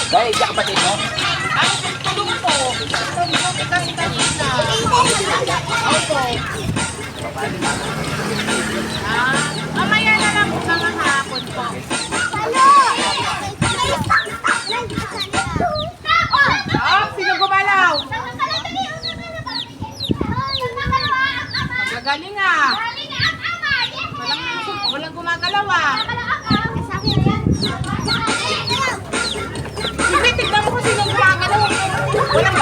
Dahil siya kapatid mo? Ay, tulong po. Kasi kanina. Opo. Mamaya na lang po mga hapon po. Oh, sino gumalaw? Magagaling ah. Walang gumagalaw ah. Sige, tignan mo kung sino gumagalaw. Walang